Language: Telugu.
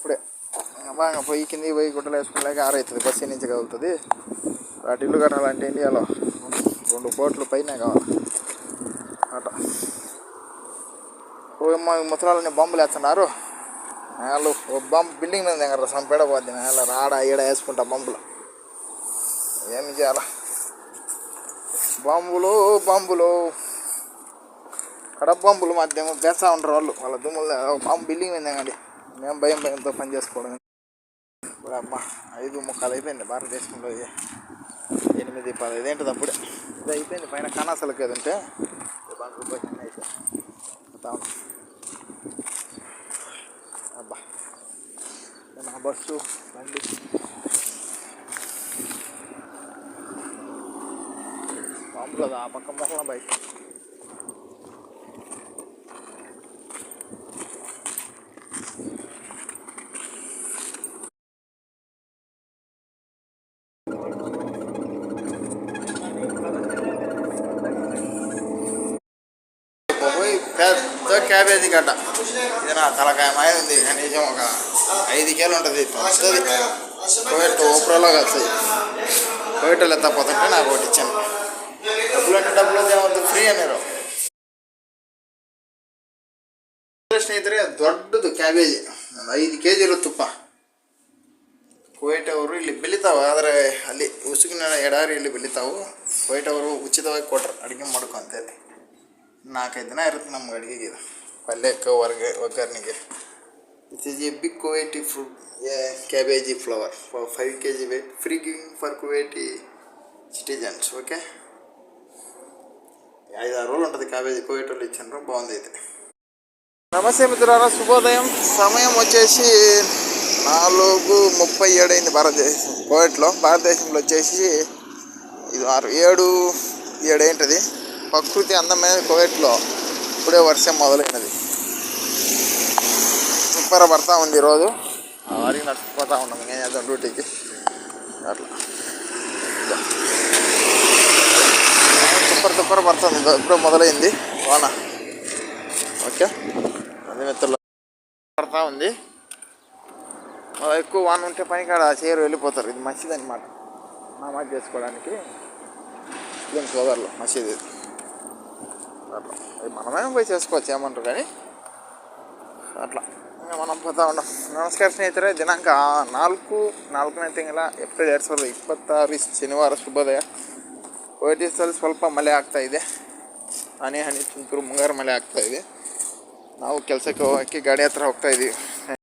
ఇప్పుడే బాగా పొయ్యి కిందికి పోయి గుడ్డలు వేసుకునేలాగా ఆరైతుంది. బస్సు నుంచి కదులుతుంది. వాటి ఇల్లు కట్టాలంటే ఇండియాలో 2 కోట్ల పైన కావాలి అట. ముసలాళ్ళని బాంబులు వేస్తున్నారు. వాళ్ళు బిల్డింగ్ మీద దగ్గర సంపేడ పోద్ది. నేల రాడ ఈడ వేసుకుంటా బాంబులు. ఏమి చేయాలా? బాంబులు కడప బాంబులు మధ్య బేస్తా ఉంటారు వాళ్ళు. వాళ్ళ దుమ్ములు బాంబు బిల్డింగ్ మీద దిగండి. మేము భయంతో పని చేసుకోవడం. ఇప్పుడు అమ్మ 5:45 అయిపోయింది. భారతదేశంలో 8:15 ఏంటిది అప్పుడే ఇది అయిపోయింది. పైన కనాసలకి ఏది ఉంటే అయిపోయింది. అబ్బా నా బస్సు బండి బాంబులో ఆ పక్క మొహల బయట పెద్ద క్యాబేజీ గడ్డ. ఇది నా తలకాయ ఉంది. కనీసం ఒక 5 కిలో ఉంటుంది. వస్తుంది కోయట్ ఓప్రోలో వస్తుంది. కోయటలు ఎత్తపోతుంటే నాకు ఒకటి ఇచ్చాను. డబ్బులు ఏమవుతుంది? ఫ్రీ అన్నారు ಸ್ನೇಹಿತರೆ. ದೊಡ್ಡದು ಕ್ಯಾಬೇಜ್ 5 kg ತುಪ್ಪ. ಕುವೈಟ್ ಅವರು ಇಲ್ಲಿ ಬೆಳಿತಾವೆ. ಆದರೆ ಅಲ್ಲಿ ಉಸುಕಿನ ಎಡಾರಿಯಲ್ಲಿ ಬೆಳಿತಾವು. ಕುವೈಟ್ ಅವರು ಉಚಿತವಾಗಿ ಕೊಟ್ರು ಅಡುಗೆ ಮಾಡ್ಕೊ ಅಂತೇಳಿ. 4-5 ದಿನ ಇರುತ್ತೆ ನಮ್ಗೆ ಅಡುಗೆಗೆ. ಇದು ಪಲ್ಯಕ್ಕೆ ಒಗ್ಗರಣೆಗೆ. This is a big Kuwaiti fruit cabbage flower for 5 kg weight free giving for Kuwaiti citizens. Okay, 5-6 రోజులు ఉంటుంది క్యాబేజీ. కువైట్ వాళ్ళు ఇచ్చారు. బాగుంది అయితే. నమస్తే మిత్రులారా, శుభోదయం. సమయం వచ్చేసి 4:37 అయింది భారతదేశం కువైట్లో. భారతదేశంలో వచ్చేసి ఇది 7 ఏంటది. ప్రకృతి అందమైన కువైట్లో ఇప్పుడే వర్షం మొదలైనది. సూపర్ పడతా ఉంది. ఈరోజు వారికి నడిచిపోతూ ఉన్నాం. నేను చేద్దాం డ్యూటీకి. అట్లా సూపర్ పడుతుంది. ఇప్పుడే మొదలైంది వాన. ఓకే, అదే మిత్రులు పడతా ఉంది. ఎక్కువ వాన ఉంటే పని కాడ చేరు వెళ్ళిపోతారు. ఇది మసీద్ అనమాట. నమాజ్ చేసుకోవడానికి ముస్లిం సోదరులు మసీద్ ఇది. అట్లా మనమే పోయి చేసుకోవచ్చు, ఏమంటారు. కానీ అట్లా మనం పోతా ఉన్నాం. ನಮಸ್ಕಾರ ಸ್ನೇಹಿತರೆ. ದಿನಾಂಕ 4ನೇ ತಿಂಗಳ ಏಪ್ರಿಲ್ 2026 ಶನಿವಾರ ಶುಭೋದಯ. ಕುವೈಟಿನಲ್ಲಿ ಸ್ವಲ್ಪ ಮಳೆ ಆಗ್ತಾ ಇದೆ. ಹನಿ ತುಂತುರು ಮುಂಗಾರು ಮಳೆ ಆಗ್ತಾ ಇದೆ. ನಾವು ಕೆಲಸಕ್ಕೆ ಹೋಗೋಕ್ಕೆ ಗಾಡಿ ಹತ್ರ ಹೋಗ್ತಾ ಇದ್ದೀವಿ.